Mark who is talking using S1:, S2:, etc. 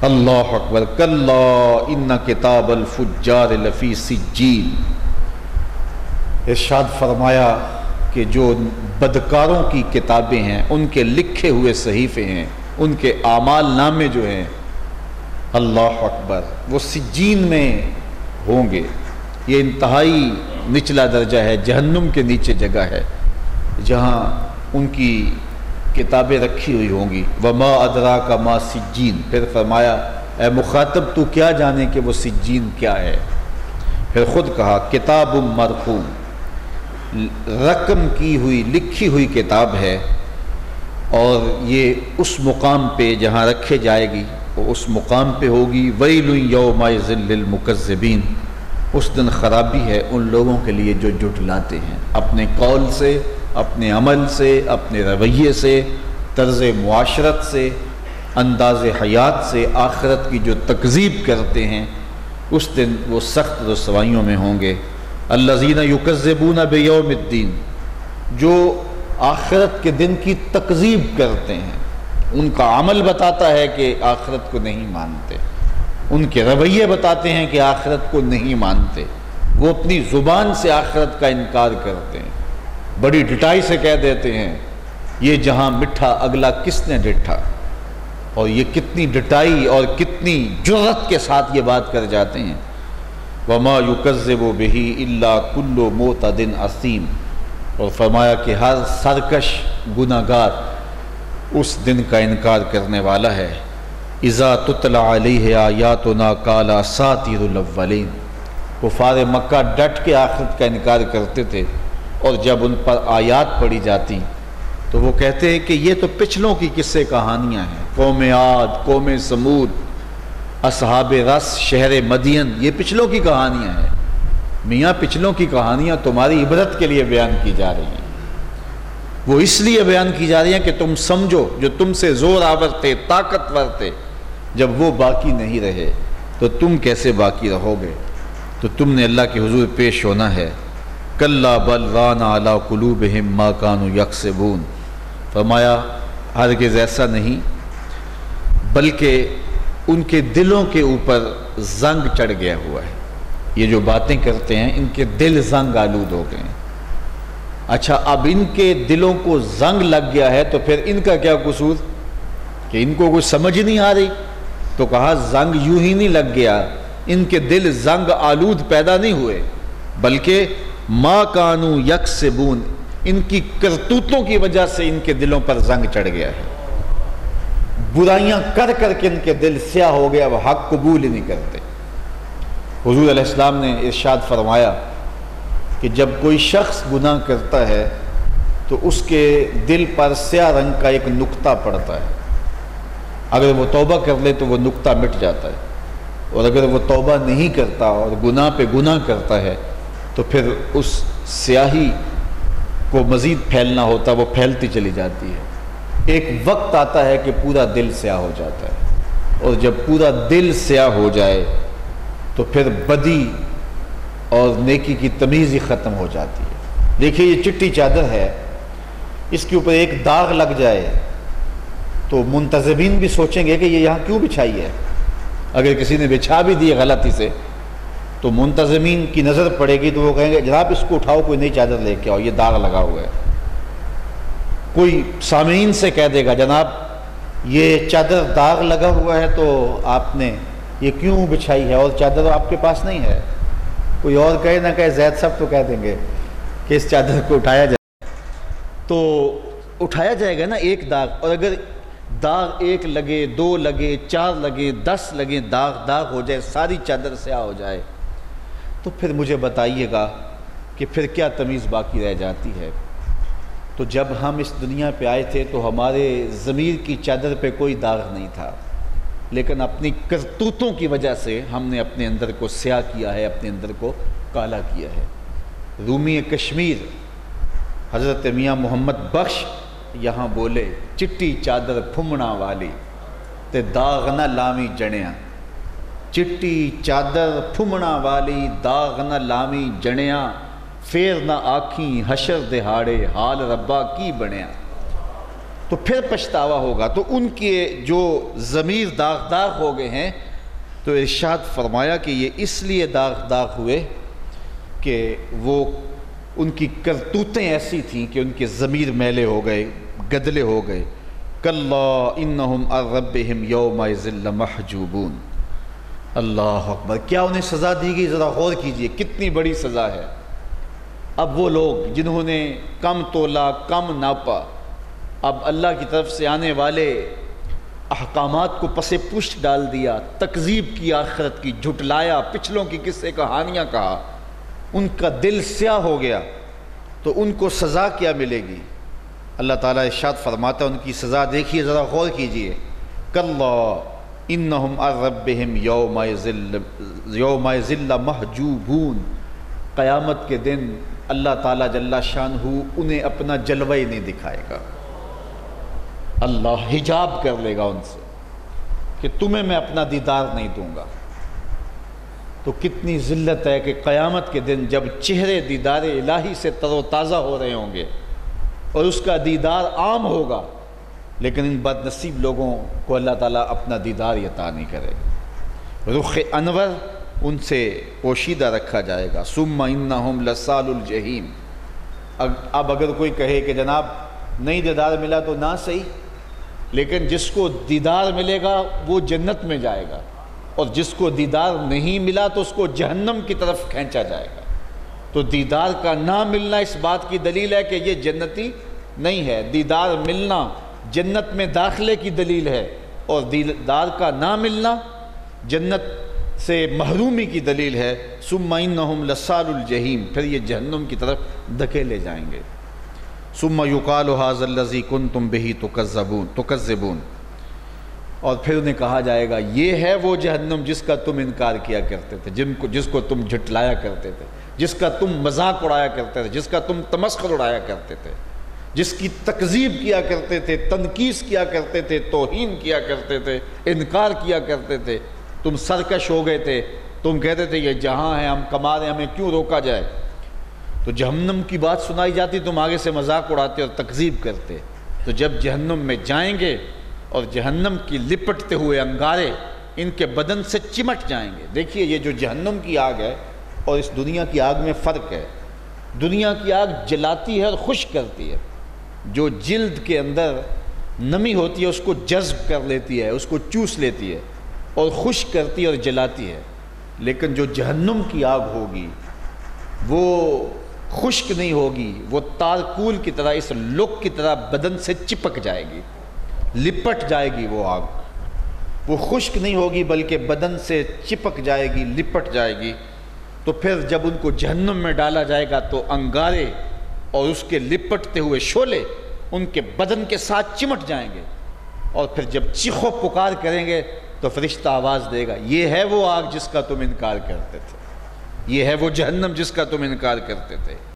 S1: اللہ اکبر۔ کلا ان کتاب الفجار لفی سجین۔ ارشاد فرمایا کہ جو بدکاروں کی کتابیں ہیں، ان کے لکھے ہوئے صحیفے ہیں، ان کے اعمال نامے جو ہیں، اللہ اکبر، وہ سجین میں ہوں گے۔ یہ انتہائی نچلا درجہ ہے، جہنم کے نیچے جگہ ہے جہاں ان کی کتابیں رکھی ہوئی ہوں گی۔ وما ادراک ما سجین۔ پھر فرمایا اے مخاطب تو کیا جانے کہ وہ سجین کیا ہے؟ پھر خود کہا کتاب مرقوم، رقم کی ہوئی لکھی ہوئی کتاب ہے، اور یہ اس مقام پہ جہاں رکھے جائے گی وہ اس مقام پہ ہوگی۔ ویل یومئذ للمکذبین۔ اس دن خرابی ہے ان لوگوں کے لیے جو جھٹلاتے ہیں، اپنے قول سے، اپنے عمل سے، اپنے رویے سے، طرز معاشرت سے، انداز حیات سے آخرت کی جو تکذیب کرتے ہیں، اس دن وہ سخت رسوائیوں میں ہوں گے۔ الذین یکذبون بیوم الدین، جو آخرت کے دن کی تکذیب کرتے ہیں، ان کا عمل بتاتا ہے کہ آخرت کو نہیں مانتے، ان کے رویے بتاتے ہیں کہ آخرت کو نہیں مانتے، وہ اپنی زبان سے آخرت کا انکار کرتے ہیں، بڑی ڈٹائی سے کہہ دیتے ہیں یہ جہاں مٹھا اگلا کس نے ڈٹھا، اور یہ کتنی ڈٹائی اور کتنی جرأت کے ساتھ یہ بات کر جاتے ہیں۔ وما یکذب بہ الا کل معتد اثیم۔ اور فرمایا کہ ہر سرکش گناہگار اس دن کا انکار کرنے والا ہے۔ اذا تتلی علیہ آیاتنا قال اساطیر الاولین۔ کفار مکہ ڈٹ کے آخرت کا انکار کرتے تھے، اور جب ان پر آیات پڑھی جاتی تو وہ کہتے ہیں کہ یہ تو پچھلوں کی قصے کہانیاں ہیں، قوم عاد، قوم سمود، اصحاب رس، شہر مدین، یہ پچھلوں کی کہانیاں ہیں۔ میاں پچھلوں کی کہانیاں تمہاری عبرت کے لیے بیان کی جا رہی ہیں، وہ اس لیے بیان کی جا رہی ہیں کہ تم سمجھو جو تم سے زور آور تھے، طاقتور تھے، جب وہ باقی نہیں رہے تو تم کیسے باقی رہو گے؟ تو تم نے اللہ کے حضور پیش ہونا ہے۔ کلا بل ران علی قلوبہم ما کانوا یکسبون۔ فرمایا ہرگز ایسا نہیں، بلکہ ان کے دلوں کے اوپر زنگ چڑھ گیا ہوا ہے۔ یہ جو باتیں کرتے ہیں ان کے دل زنگ آلود ہو گئے ہیں۔ اچھا، اب ان کے دلوں کو زنگ لگ گیا ہے تو پھر ان کا کیا قصور کہ ان کو کچھ سمجھ نہیں آ رہی؟ تو کہا زنگ یوں ہی نہیں لگ گیا، ان کے دل زنگ آلود پیدا نہیں ہوئے، بلکہ ما کانوا یکسبون، ان کی کرتوتوں کی وجہ سے ان کے دلوں پر زنگ چڑھ گیا ہے۔ برائیاں کر کر کے ان کے دل سیاہ ہو گیا، وہ حق قبول ہی نہیں کرتے۔ حضور علیہ السلام نے ارشاد فرمایا کہ جب کوئی شخص گناہ کرتا ہے تو اس کے دل پر سیاہ رنگ کا ایک نقطہ پڑتا ہے، اگر وہ توبہ کر لے تو وہ نقطہ مٹ جاتا ہے، اور اگر وہ توبہ نہیں کرتا اور گناہ پہ گناہ کرتا ہے تو پھر اس سیاہی کو مزید پھیلنا ہوتا، وہ پھیلتی چلی جاتی ہے۔ ایک وقت آتا ہے کہ پورا دل سیاہ ہو جاتا ہے، اور جب پورا دل سیاہ ہو جائے تو پھر بدی اور نیکی کی تمیز ہی ختم ہو جاتی ہے۔ دیکھیے یہ چٹی چادر ہے، اس کے اوپر ایک داغ لگ جائے تو منتظمین بھی سوچیں گے کہ یہ یہاں کیوں بچھائی ہے۔ اگر کسی نے بچھا بھی دی غلطی سے تو منتظمین کی نظر پڑے گی تو وہ کہیں گے جناب اس کو اٹھاؤ، کوئی نئی چادر لے کے آؤ، یہ داغ لگا ہوا ہے۔ کوئی سامعین سے کہہ دے گا جناب یہ چادر داغ لگا ہوا ہے تو آپ نے یہ کیوں بچھائی ہے، اور چادر آپ کے پاس نہیں ہے۔ کوئی اور کہے نہ کہے، زید صاحب تو کہہ دیں گے کہ اس چادر کو اٹھایا جائے، تو اٹھایا جائے گا نا ایک داغ، اور اگر داغ ایک لگے، دو لگے، چار لگے، 10 لگے، داغ ہو جائے، ساری چادر سیاہ ہو جائے، تو پھر مجھے بتائیے گا کہ پھر کیا تمیز باقی رہ جاتی ہے؟ تو جب ہم اس دنیا پہ آئے تھے تو ہمارے ضمیر کی چادر پہ کوئی داغ نہیں تھا، لیکن اپنی کرتوتوں کی وجہ سے ہم نے اپنے اندر کو سیاہ کیا ہے، اپنے اندر کو کالا کیا ہے۔ رومی کشمیر حضرت میاں محمد بخش یہاں بولے چٹی چادر پھمنا والی تے داغ نہ لاویں جڑیاں، چٹی چادر پھمنا والی داغ نہ لاویں جڑیاں، پھر نہ آکھیں حشر دہاڑے حال ربا کی بنیا۔ تو پھر پچھتاوا ہوگا۔ تو ان کے جو ضمیر داغ ہو گئے ہیں، تو ارشاد فرمایا کہ یہ اس لیے داغ ہوئے کہ وہ ان کی کرتوتیں ایسی تھیں کہ ان کے ضمیر میلے ہو گئے، گدلے ہو گئے۔ کلا انہم عن ربہم یومئذ لمحجوبون۔ اللہ اکبر، کیا انہیں سزا دی گئی؟ ذرا غور کیجئے، کتنی بڑی سزا ہے۔ اب وہ لوگ جنہوں نے کم تولا، کم ناپا، اب اللہ کی طرف سے آنے والے احکامات کو پس پشت ڈال دیا، تکذیب کی، آخرت کی جھٹلایا، پچھلوں کی قصے کہانیاں کہا، ان کا دل سیاہ ہو گیا، تو ان کو سزا کیا ملے گی؟ اللہ تعالیٰ ارشاد فرماتا ہے ان کی سزا دیکھیے، ذرا غور کیجئے۔ کلا انہم عن ربہم یومئذ لمحجوبون۔ قیامت کے دن اللہ تعالیٰ جل شانہ انہیں اپنا جلوہ ہی نہیں دکھائے گا۔ اللہ حجاب کر لے گا ان سے کہ تمہیں میں اپنا دیدار نہیں دوں گا۔ تو کتنی ذلت ہے کہ قیامت کے دن جب چہرے دیدار الہی سے تر و تازہ ہو رہے ہوں گے اور اس کا دیدار عام ہوگا، لیکن ان بد نصیب لوگوں کو اللہ تعالیٰ اپنا دیدار عطا نہیں کرے گا۔ رخ انور ان سے پوشیدہ رکھا جائے گا۔ ثم انہم لصال الجحیم۔ اب اگر کوئی کہے کہ جناب نہیں دیدار ملا تو نہ صحیح، لیکن جس کو دیدار ملے گا وہ جنت میں جائے گا، اور جس کو دیدار نہیں ملا تو اس کو جہنم کی طرف کھینچا جائے گا۔ تو دیدار کا نہ ملنا اس بات کی دلیل ہے کہ یہ جنتی نہیں ہے، دیدار ملنا جنت میں داخلے کی دلیل ہے، اور دیدار کا نہ ملنا جنت سے محرومی کی دلیل ہے۔ ثم انہم لصال الجحیم، پھر یہ جہنم کی طرف دھکیلے جائیں گے۔ ثم یقال ھذا الذی کنتم بہ تکذبون، اور پھر انہیں کہا جائے گا یہ ہے وہ جہنم جس کا تم انکار کیا کرتے تھے، جس کو تم جھٹلایا کرتے تھے، جس کا تم مذاق اڑایا کرتے تھے، جس کا تم تمسخر اڑایا کرتے تھے، جس کی تکذیب کیا کرتے تھے، تنقیص کیا کرتے تھے، توہین کیا کرتے تھے، انکار کیا کرتے تھے۔ تم سرکش ہو گئے تھے، تم کہتے تھے یہ جہاں ہے ہم کما رہے ہیں، ہمیں کیوں روکا جائے؟ تو جہنم کی بات سنائی جاتی تم آگے سے مذاق اڑاتے اور تکذیب کرتے۔ تو جب جہنم میں جائیں گے اور جہنم کی لپٹتے ہوئے انگارے ان کے بدن سے چمٹ جائیں گے۔ دیکھیے یہ جو جہنم کی آگ ہے اور اس دنیا کی آگ میں فرق ہے۔ دنیا کی آگ جلاتی ہے اور خشک کرتی ہے، جو جلد کے اندر نمی ہوتی ہے اس کو جذب کر لیتی ہے، اس کو چوس لیتی ہے اور خشک کرتی ہے اور جلاتی ہے۔ لیکن جو جہنم کی آگ ہوگی وہ خشک نہیں ہوگی، وہ تارکول کی طرح، اس لوک کی طرح بدن سے چپک جائے گی، لپٹ جائے گی وہ آگ۔ وہ خشک نہیں ہوگی بلکہ بدن سے چپک جائے گی، لپٹ جائے گی۔ تو پھر جب ان کو جہنم میں ڈالا جائے گا تو انگارے اور اس کے لپٹتے ہوئے شعلے ان کے بدن کے ساتھ چمٹ جائیں گے، اور پھر جب چیخ و پکار کریں گے تو فرشتہ آواز دے گا یہ ہے وہ آگ جس کا تم انکار کرتے تھے، یہ ہے وہ جہنم جس کا تم انکار کرتے تھے۔